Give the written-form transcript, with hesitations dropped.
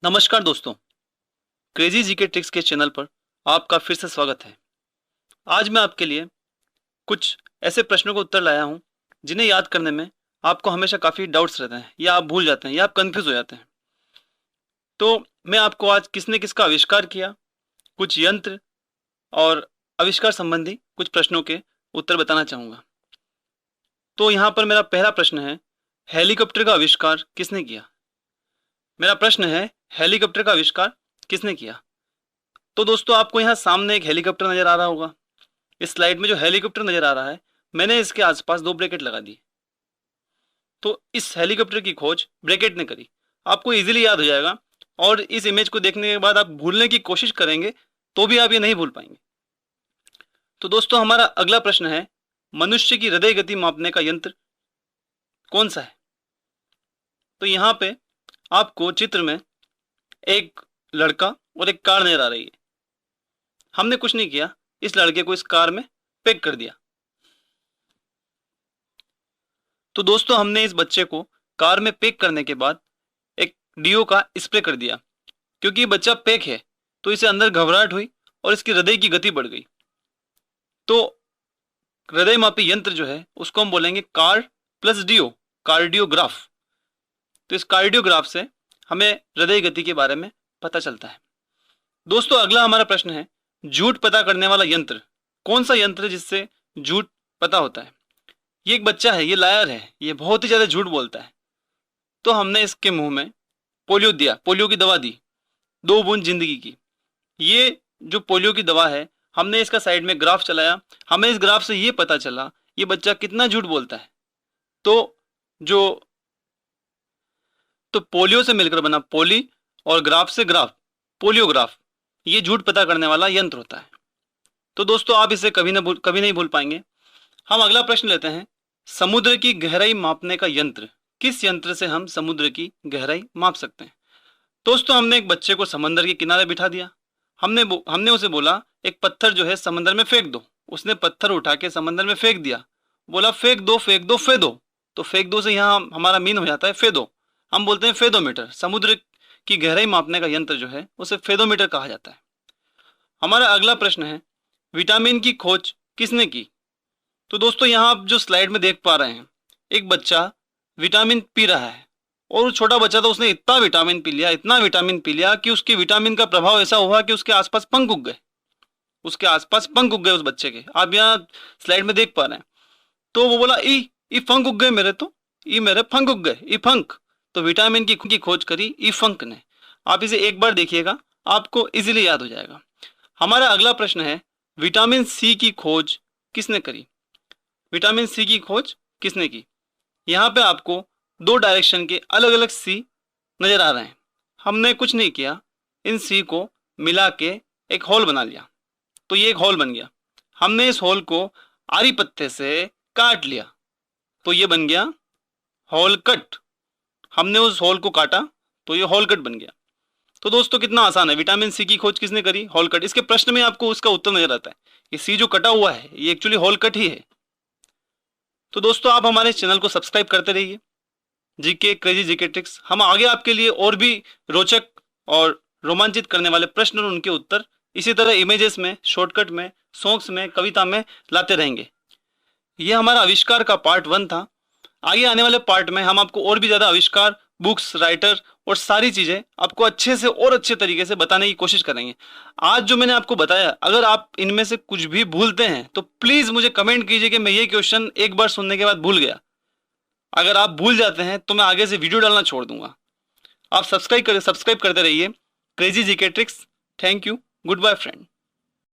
नमस्कार दोस्तों, crazy GK tricks के चैनल पर आपका फिर से स्वागत है। आज मैं आपके लिए कुछ ऐसे प्रश्नों का उत्तर लाया हूं जिन्हें याद करने में आपको हमेशा काफ़ी डाउट्स रहते हैं या आप भूल जाते हैं या आप कंफ्यूज हो जाते हैं। तो मैं आपको आज किसने किसका आविष्कार किया, कुछ यंत्र और आविष्कार संबंधी कुछ प्रश्नों के उत्तर बताना चाहूँगा। तो यहाँ पर मेरा पहला प्रश्न है, हेलीकॉप्टर का आविष्कार किसने किया? मेरा प्रश्न है, हेलीकॉप्टर का आविष्कार किसने किया? तो दोस्तों आपको यहाँ सामने एक हेलीकॉप्टर नजर आ रहा होगा। इस स्लाइड में जो हेलीकॉप्टर नजर आ रहा है, मैंने इसके आसपास दो ब्रैकेट लगा दी। तो इस हेलीकॉप्टर की खोज ब्रैकेट ने करी। आपको इजीली याद हो जाएगा और इस इमेज को देखने के बाद आप भूलने की कोशिश करेंगे तो भी आप ये नहीं भूल पाएंगे। तो दोस्तों हमारा अगला प्रश्न है, मनुष्य की हृदय गति मापने का यंत्र कौन सा है? तो यहाँ पे आपको चित्र में एक लड़का और एक कार नजर आ रही है। हमने कुछ नहीं किया, इस लड़के को इस कार में पैक कर दिया। तो दोस्तों हमने इस बच्चे को कार में पैक करने के बाद एक डीओ का स्प्रे कर दिया। क्योंकि ये बच्चा पैक है तो इसे अंदर घबराहट हुई और इसकी हृदय की गति बढ़ गई। तो हृदय मापी यंत्र जो है उसको हम बोलेंगे कार प्लस डीओ, कार्डियोग्राफ। तो इस कार्डियोग्राफ से हमें हृदय गति के बारे में पता चलता है। दोस्तों अगला हमारा प्रश्न है, झूठ पता करने वाला यंत्र कौन सा यंत्र है जिससे झूठ पता होता है? ये एक बच्चा है, ये लायर है, ये बहुत ही ज्यादा झूठ बोलता है। तो हमने इसके मुंह में पोलियो दिया, पोलियो की दवा दी, 2 बूंद जिंदगी की। ये जो पोलियो की दवा है, हमने इसका साइड में ग्राफ चलाया, हमें इस ग्राफ से ये पता चला ये बच्चा कितना झूठ बोलता है। तो जो तो पोलियो से मिलकर बना पोली और ग्राफ से ग्राफ, पोलियोग्राफ, ये झूठ पता करने वाला यंत्र होता है। तो दोस्तों आप इसे कभी नहीं भूल पाएंगे। हम अगला प्रश्न लेते हैं, समुद्र की गहराई मापने का यंत्र, किस यंत्र से हम समुद्र की गहराई माप सकते हैं? दोस्तों हमने एक बच्चे को समंदर के किनारे बिठा दिया। हमने उसे बोला एक पत्थर जो है समंदर में फेंक दो। उसने पत्थर उठा के समंदर में फेंक दिया। बोला फेंक दो फेंक दो फेंक दो। तो फेंक दो से यहाँ हमारा मीन हो जाता है फेदो। हम बोलते हैं फेदोमीटर। समुद्र की गहराई मापने का यंत्र जो है उसे फेदोमीटर कहा जाता है। हमारा अगला प्रश्न है, विटामिन की खोज किसने की? तो दोस्तों यहाँ आप जो स्लाइड में देख पा रहे हैं, एक बच्चा विटामिन पी रहा है और वो छोटा बच्चा था, उसने इतना विटामिन पी लिया, इतना विटामिन पी लिया कि उसके विटामिन का प्रभाव ऐसा हुआ कि उसके आसपास पंख उग गए। उसके आसपास पंख उग गए उस बच्चे के, आप यहाँ स्लाइड में देख पा रहे हैं। तो वो बोला ई पंख उग गए मेरे, तो ई मेरे पंख उग गए, ई पंख। तो विटामिन की खोज करी ई फंक ने। आप इसे एक बार देखिएगा, आपको इजीली याद हो जाएगा। हमारा अगला प्रश्न है, विटामिन सी की खोज किसने करी? विटामिन सी की खोज किसने की? यहाँ पे आपको 2 डायरेक्शन के अलग अलग सी नजर आ रहे हैं। हमने कुछ नहीं किया, इन सी को मिला के एक होल बना लिया। तो ये एक होल बन गया। हमने इस होल को आरी पत्ते से काट लिया, तो ये बन गया होल कट। हमने उस होल को काटा तो ये होल कट बन गया। तो दोस्तों कितना आसान है, विटामिन सी की खोज किसने करी? होल कट। इसके प्रश्न में आपको उसका उत्तर नजर आता है, ये सी जो कटा हुआ है ये एक्चुअली होल कट ही है। तो दोस्तों आप हमारे चैनल को सब्सक्राइब करते रहिए, जीके क्रेजी जीके ट्रिक्स। हम आगे आपके लिए और भी रोचक और रोमांचित करने वाले प्रश्न और उनके उत्तर इसी तरह इमेजेस में, शॉर्टकट में, सॉन्ग्स में, कविता में लाते रहेंगे। यह हमारा आविष्कार का पार्ट 1 था। आगे आने वाले पार्ट में हम आपको और भी ज्यादा आविष्कार, बुक्स, राइटर और सारी चीजें आपको अच्छे से और अच्छे तरीके से बताने की कोशिश करेंगे। आज जो मैंने आपको बताया, अगर आप इनमें से कुछ भी भूलते हैं तो प्लीज मुझे कमेंट कीजिए कि मैं ये क्वेश्चन एक बार सुनने के बाद भूल गया। अगर आप भूल जाते हैं तो मैं आगे से वीडियो डालना छोड़ दूंगा। आप सब्सक्राइब करते रहिए crazy GK tricks. Thank you, good bye friend.